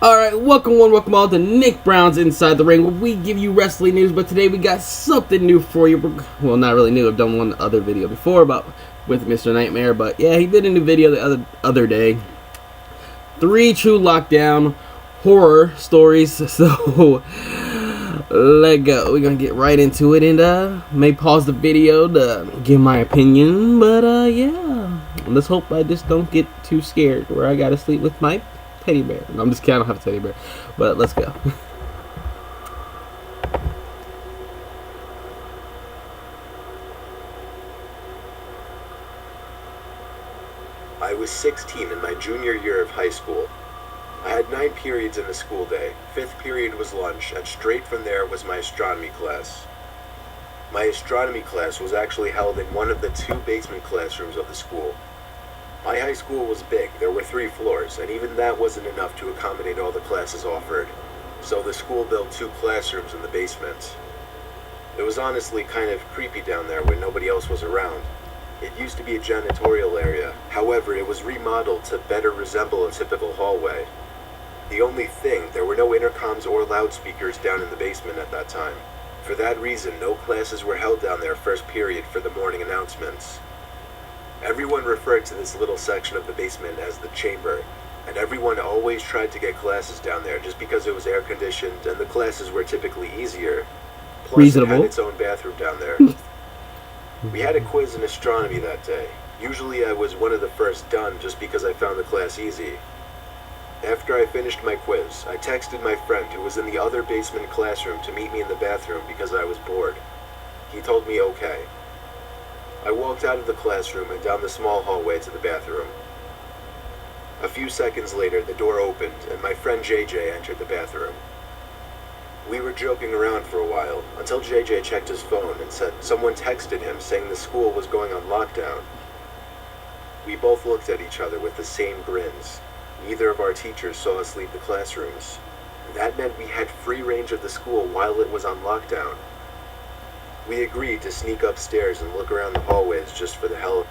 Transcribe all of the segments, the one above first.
Alright, welcome all to Nick Brown's Inside the Ring, where we give you wrestling news, but today we got something new for you. Well, not really new, I've done one other video before with Mr.Nightmare, but yeah, he did a new video the other day. 3 true lockdown horror stories, so let go. We're gonna get right into it, and may pause the video to give my opinion, but yeah. Let's hope I just don't get too scared where I gotta sleep with my teddy bear. No, I'm just kidding, I don't have a teddy bear. But let's go. I was 16 in my junior year of high school. I had 9 periods in the school day. 5th period was lunch, and straight from there was my astronomy class. My astronomy class was actually held in one of the 2 basement classrooms of the school. My high school was big. There were 3 floors, and even that wasn't enough to accommodate all the classes offered. So the school built 2 classrooms in the basement. It was honestly kind of creepy down there when nobody else was around. It used to be a janitorial area. However, it was remodeled to better resemble a typical hallway. The only thing, there were no intercoms or loudspeakers down in the basement at that time. For that reason, no classes were held down there first period for the morning announcements. Everyone referred to this little section of the basement as the chamber, and everyone always tried to get classes down there just because it was air conditioned and the classes were typically easier. Plus, reasonable. It had its own bathroom down there. We had a quiz in astronomy that day. Usually I was one of the first done just because I found the class easy. After I finished my quiz, I texted my friend who was in the other basement classroom to meet me in the bathroom because I was bored. He told me okay. I walked out of the classroom and down the small hallway to the bathroom. A few seconds later, the door opened and my friend JJ entered the bathroom. We were joking around for a while, until JJ checked his phone and said someone texted him saying the school was going on lockdown. We both looked at each other with the same grins. Neither of our teachers saw us leave the classrooms. That meant we had free range of the school while it was on lockdown. We agreed to sneak upstairs and look around the hallways just for the hell of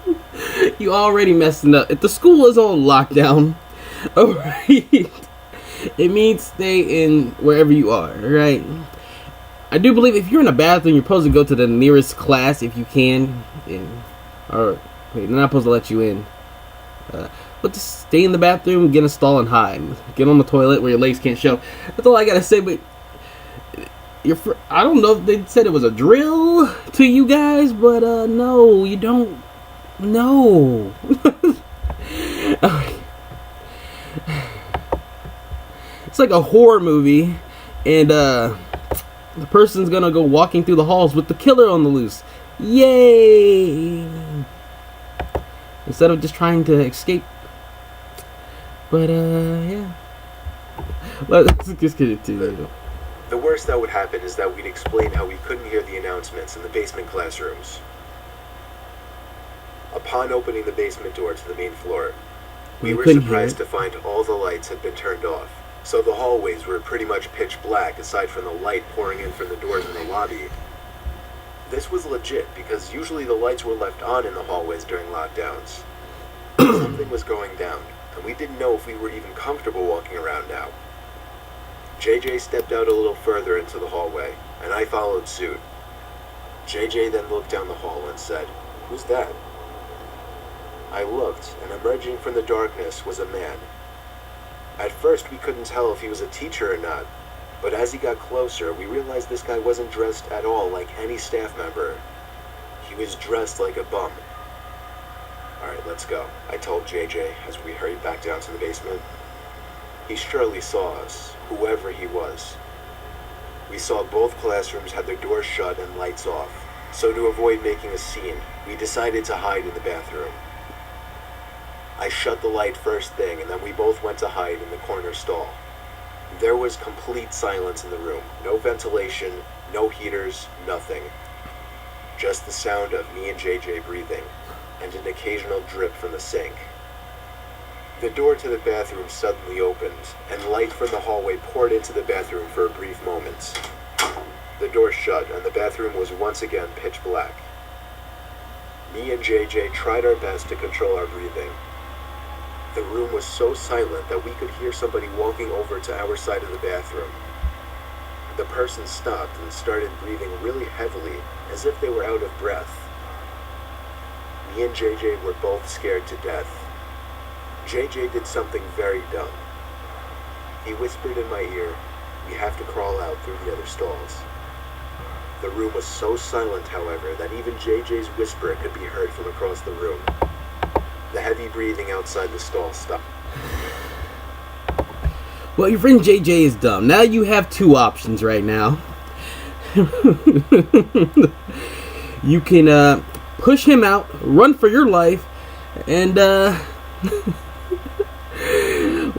it. You already messing up. If the school is on lockdown, alright, it means stay in wherever you are, right? I do believe if you're in a bathroom, you're supposed to go to the nearest class if you can. Or, wait, they're not supposed to let you in. But just stay in the bathroom, get in a stall and hide. Get on the toilet where your legs can't show. That's all I gotta say, but I don't know if they said it was a drill to you guys, but no, you don't. No. It's like a horror movie, and the person's gonna go walking through the halls with the killer on the loose. Yay! Instead of just trying to escape. But yeah. Let's just get it to you. The worst that would happen is that we'd explain how we couldn't hear the announcements in the basement classrooms. Upon opening the basement door to the main floor, we were surprised to find all the lights had been turned off. So the hallways were pretty much pitch black aside from the light pouring in from the doors in the lobby. This was legit because usually the lights were left on in the hallways during lockdowns. Something was going down, and we didn't know if we were even comfortable walking around now. JJ stepped out a little further into the hallway, and I followed suit. JJ then looked down the hall and said, "Who's that?" I looked, and emerging from the darkness was a man. At first we couldn't tell if he was a teacher or not, but as he got closer, we realized this guy wasn't dressed at all like any staff member. He was dressed like a bum. "Alright, let's go," I told JJ as we hurried back down to the basement. He surely saw us, whoever he was. We saw both classrooms had their doors shut and lights off, so to avoid making a scene, we decided to hide in the bathroom. I shut the light first thing, and then we both went to hide in the corner stall. There was complete silence in the room. No ventilation, no heaters, nothing. Just the sound of me and JJ breathing, and an occasional drip from the sink. The door to the bathroom suddenly opened, and light from the hallway poured into the bathroom for a brief moment. The door shut, and the bathroom was once again pitch black. Me and JJ tried our best to control our breathing. The room was so silent that we could hear somebody walking over to our side of the bathroom. The person stopped and started breathing really heavily, as if they were out of breath. Me and JJ were both scared to death. JJ did something very dumb. He whispered in my ear, "We have to crawl out through the other stalls." The room was so silent, however, that even JJ's whisper could be heard from across the room. The heavy breathing outside the stall stopped. Well, your friend JJ is dumb. Now you have two options right now. You can push him out, run for your life, and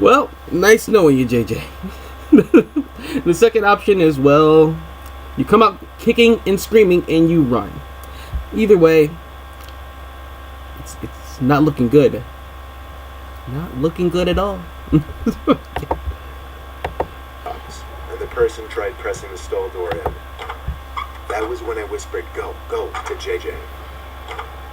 well, nice knowing you, JJ. The second option is, well, you come out kicking and screaming and you run. Either way, it's not looking good. Not looking good at all. And the person tried pressing the stall door in. That was when I whispered, "Go, go," to JJ.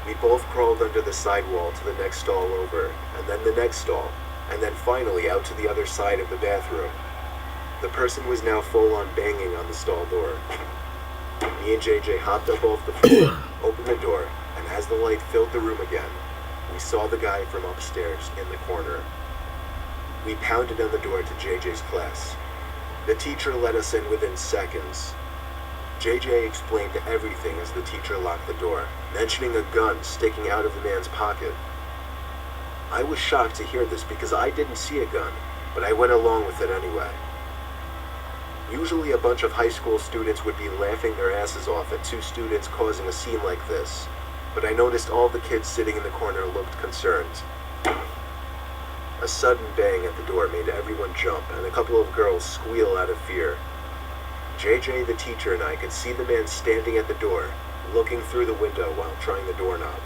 We both crawled under the sidewall to the next stall over, and then the next stall, and then finally out to the other side of the bathroom. The person was now full on banging on the stall door. Me and JJ hopped up off the floor, opened the door, and as the light filled the room again, we saw the guy from upstairs in the corner. We pounded on the door to JJ's class. The teacher let us in within seconds. JJ explained everything as the teacher locked the door, mentioning a gun sticking out of the man's pocket. I was shocked to hear this because I didn't see a gun, but I went along with it anyway. Usually a bunch of high school students would be laughing their asses off at two students causing a scene like this, but I noticed all the kids sitting in the corner looked concerned. A sudden bang at the door made everyone jump, and a couple of girls squeal out of fear. JJ, the teacher, and I could see the man standing at the door, looking through the window while trying the doorknob.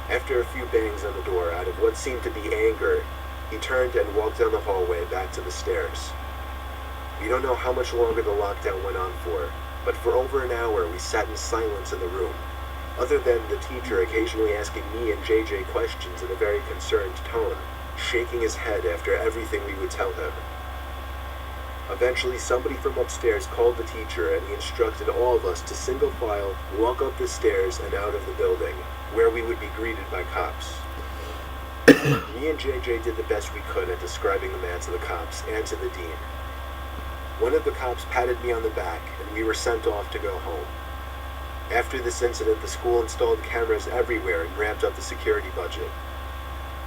After a few bangs on the door, out of what seemed to be anger, he turned and walked down the hallway back to the stairs. We don't know how much longer the lockdown went on for, but for over an hour we sat in silence in the room, other than the teacher occasionally asking me and JJ questions in a very concerned tone, shaking his head after everything we would tell him. Eventually, somebody from upstairs called the teacher and he instructed all of us to single file walk up the stairs and out of the building, where we would be greeted by cops. Me and JJ did the best we could at describing the man to the cops and to the dean. One of the cops patted me on the back and we were sent off to go home. After this incident, the school installed cameras everywhere and ramped up the security budget.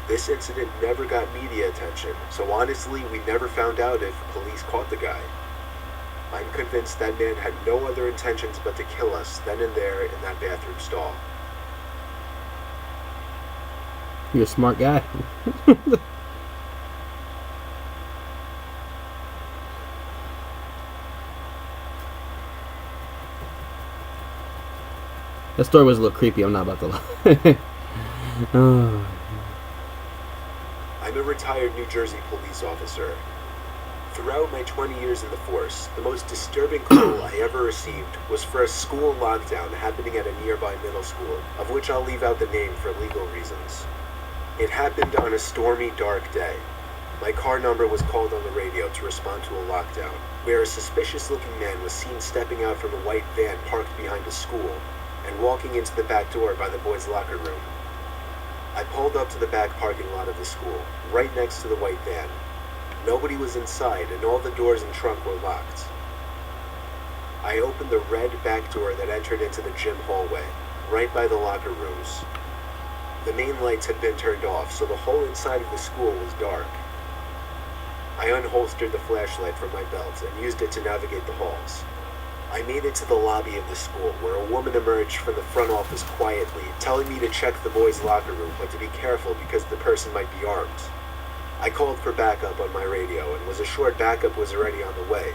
This incident never got media attention, so honestly, we never found out if police caught the guy. I'm convinced that man had no other intentions but to kill us then and there in that bathroom stall. You're a smart guy. That story was a little creepy, I'm not about to lie. Oh. I'm a retired New Jersey police officer. Throughout my 20 years in the force, the most disturbing call I ever received was for a school lockdown happening at a nearby middle school, of which I'll leave out the name for legal reasons. It happened on a stormy, dark day. My car number was called on the radio to respond to a lockdown, where a suspicious-looking man was seen stepping out from a white van parked behind a school and walking into the back door by the boys' locker room. I pulled up to the back parking lot of the school, right next to the white van. Nobody was inside, and all the doors and trunk were locked. I opened the red back door that entered into the gym hallway, right by the locker rooms. The main lights had been turned off, so the whole inside of the school was dark. I unholstered the flashlight from my belt and used it to navigate the halls. I made it to the lobby of the school, where a woman emerged from the front office quietly, telling me to check the boys' locker room, but to be careful because the person might be armed. I called for backup on my radio and was assured backup was already on the way.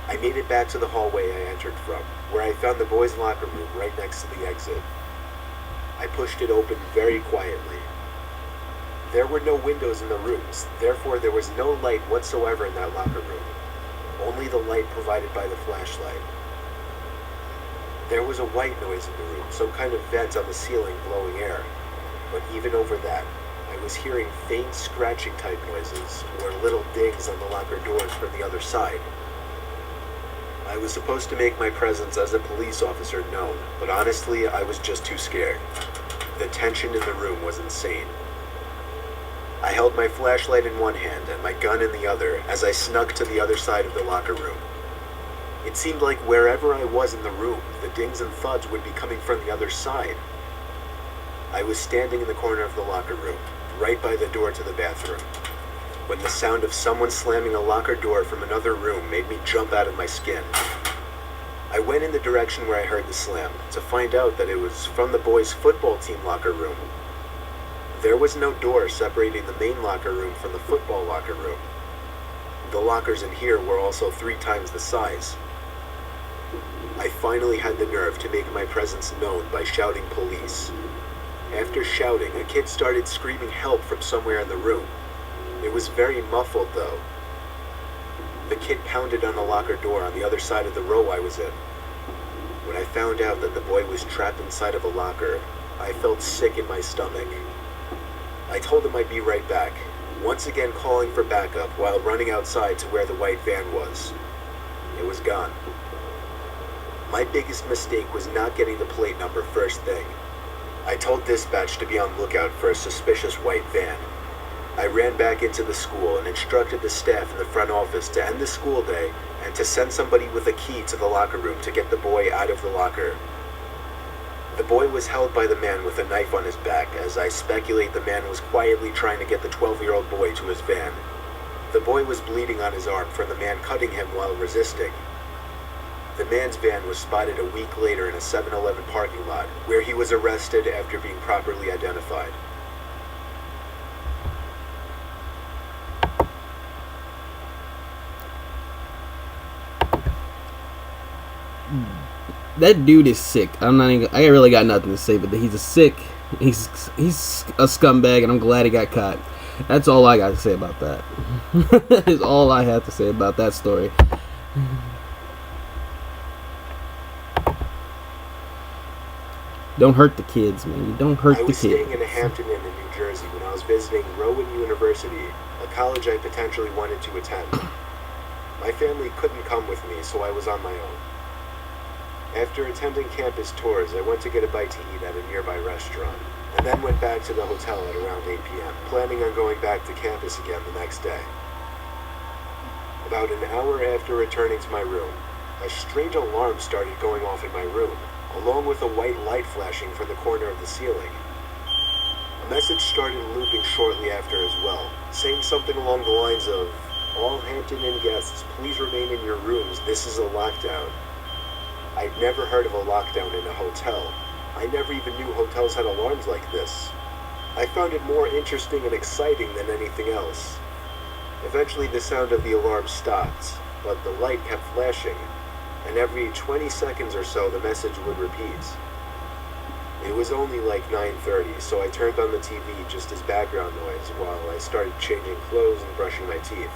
I made it back to the hallway I entered from, where I found the boys' locker room right next to the exit. I pushed it open very quietly. There were no windows in the rooms, therefore there was no light whatsoever in that locker room. Only the light provided by the flashlight. There was a white noise in the room, some kind of vent on the ceiling blowing air. But even over that, I was hearing faint scratching type noises or little dings on the locker doors from the other side. I was supposed to make my presence as a police officer known, but honestly, I was just too scared. The tension in the room was insane. I held my flashlight in one hand and my gun in the other as I snuck to the other side of the locker room. It seemed like wherever I was in the room, the dings and thuds would be coming from the other side. I was standing in the corner of the locker room, right by the door to the bathroom, when the sound of someone slamming a locker door from another room made me jump out of my skin. I went in the direction where I heard the slam, to find out that it was from the boys' football team locker room. There was no door separating the main locker room from the football locker room. The lockers in here were also 3 times the size. I finally had the nerve to make my presence known by shouting police. After shouting, a kid started screaming help from somewhere in the room. It was very muffled though. The kid pounded on the locker door on the other side of the row I was in. When I found out that the boy was trapped inside of a locker, I felt sick in my stomach. I told him I'd be right back, once again calling for backup while running outside to where the white van was. It was gone. My biggest mistake was not getting the plate number first thing. I told dispatch to be on lookout for a suspicious white van. I ran back into the school and instructed the staff in the front office to end the school day and to send somebody with a key to the locker room to get the boy out of the locker. The boy was held by the man with a knife on his back, as I speculate the man was quietly trying to get the 12-year-old boy to his van. The boy was bleeding on his arm from the man cutting him while resisting. The man's van was spotted a week later in a 7-Eleven parking lot, where he was arrested after being properly identified. That dude is sick. I really got nothing to say, but he's he's a scumbag, and I'm glad he got caught. That's all I got to say about that. That is all I have to say about that story. Don't hurt the kids, man. You don't hurt the kids. I was staying in a Hampton Inn in New Jersey when I was visiting Rowan University, a college I potentially wanted to attend. My family couldn't come with me, so I was on my own. After attending campus tours, I went to get a bite to eat at a nearby restaurant, and then went back to the hotel at around 8 p.m., planning on going back to campus again the next day. About an hour after returning to my room, a strange alarm started going off in my room, along with a white light flashing from the corner of the ceiling. A message started looping shortly after as well, saying something along the lines of, "All Hampton Inn guests, please remain in your rooms, this is a lockdown." I'd never heard of a lockdown in a hotel. I never even knew hotels had alarms like this. I found it more interesting and exciting than anything else. Eventually the sound of the alarm stopped, but the light kept flashing, and every 20 seconds or so the message would repeat. It was only like 9:30, so I turned on the TV just as background noise while I started changing clothes and brushing my teeth.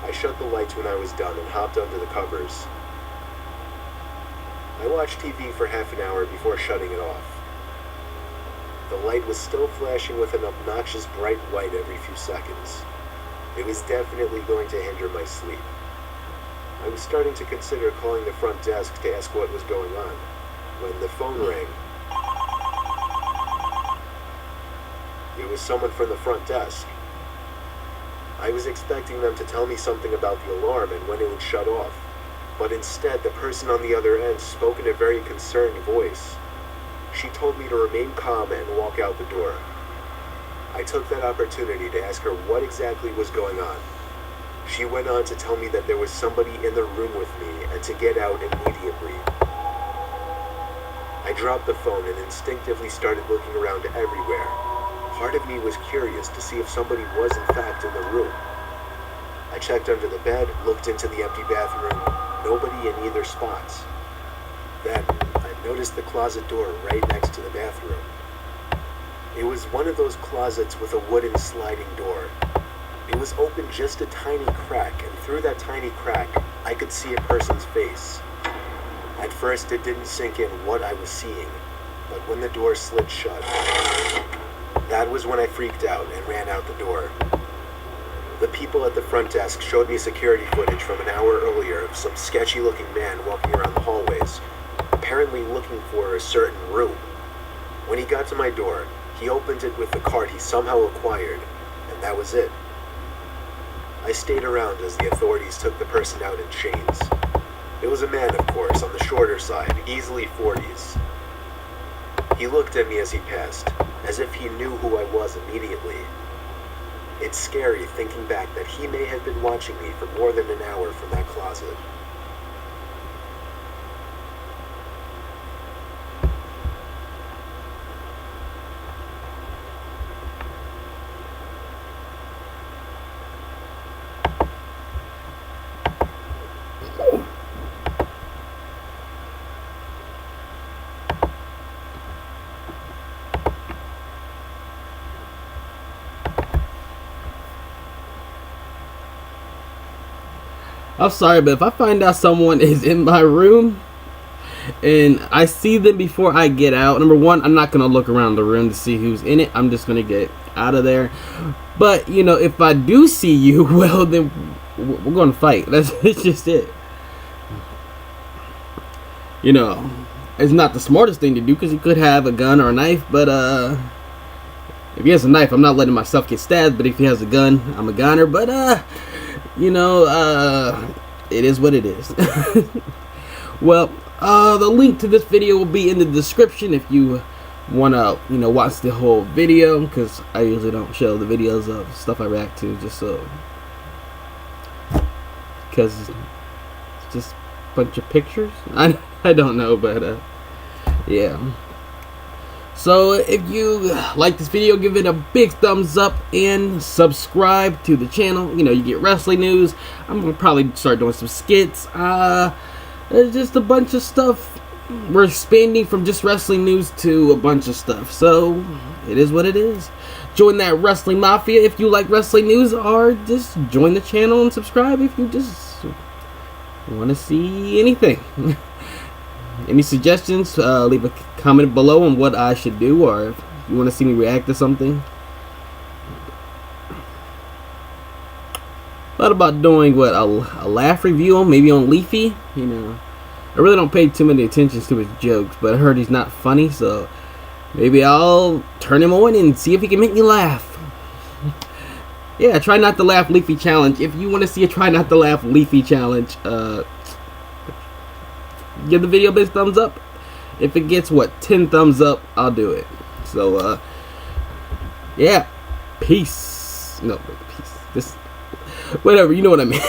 I shut the lights when I was done and hopped under the covers. I watched TV for half an hour before shutting it off. The light was still flashing with an obnoxious bright white every few seconds. It was definitely going to hinder my sleep. I was starting to consider calling the front desk to ask what was going on, when the phone rang. It was someone from the front desk. I was expecting them to tell me something about the alarm and when it would shut off, but instead the person on the other end spoke in a very concerned voice. She told me to remain calm and walk out the door. I took that opportunity to ask her what exactly was going on. She went on to tell me that there was somebody in the room with me and to get out immediately. I dropped the phone and instinctively started looking around everywhere. Part of me was curious to see if somebody was in fact in the room. I checked under the bed, looked into the empty bathroom, nobody in either spot. Then, I noticed the closet door right next to the bathroom. It was one of those closets with a wooden sliding door. It was open just a tiny crack, and through that tiny crack, I could see a person's face. At first, it didn't sink in what I was seeing, but when the door slid shut, That was when I freaked out and ran out the door. The people at the front desk showed me security footage from an hour earlier of some sketchy-looking man walking around the hallways, apparently looking for a certain room. When he got to my door, he opened it with the card he somehow acquired, and that was it. I stayed around as the authorities took the person out in chains. It was a man, of course, on the shorter side, easily 40s. He looked at me as he passed, as if he knew who I was immediately. It's scary thinking back that he may have been watching me for more than an hour from that closet. I'm sorry, but if I find out someone is in my room and I see them before I get out, number one, I'm not going to look around the room to see who's in it. I'm just going to get out of there. But, you know, if I do see you, well, then we're going to fight. That's just it. You know, it's not the smartest thing to do because he could have a gun or a knife, but if he has a knife, I'm not letting myself get stabbed. But if he has a gun, I'm a gunner. But you know, it is what it is. Well, the link to this video will be in the description if you want to, you know, watch the whole video, because I usually don't show the videos of stuff I react to, just so, because it's just a bunch of pictures. I don't know, but yeah. So if you like this video, give it a big thumbs up and subscribe to the channel. You know, you get wrestling news. I'm gonna probably start doing some skits. There's just a bunch of stuff. We're expanding from just wrestling news to a bunch of stuff. So it is what it is. Join that wrestling mafia if you like wrestling news, or just join the channel and subscribe if you just want to see anything. Any suggestions, leave a comment below on what I should do, or if you want to see me react to something. Thought about doing what, a laugh review on, maybe on Leafy. You know, I really don't pay too many attention to his jokes, but I heard he's not funny, so maybe I'll turn him on and see if he can make me laugh. Yeah, try not to laugh Leafy challenge. If you want to see a try not to laugh Leafy challenge, give the video a big thumbs up. If it gets, what, 10 thumbs up, I'll do it. So, yeah. Peace. No, peace. This, whatever, you know what I mean.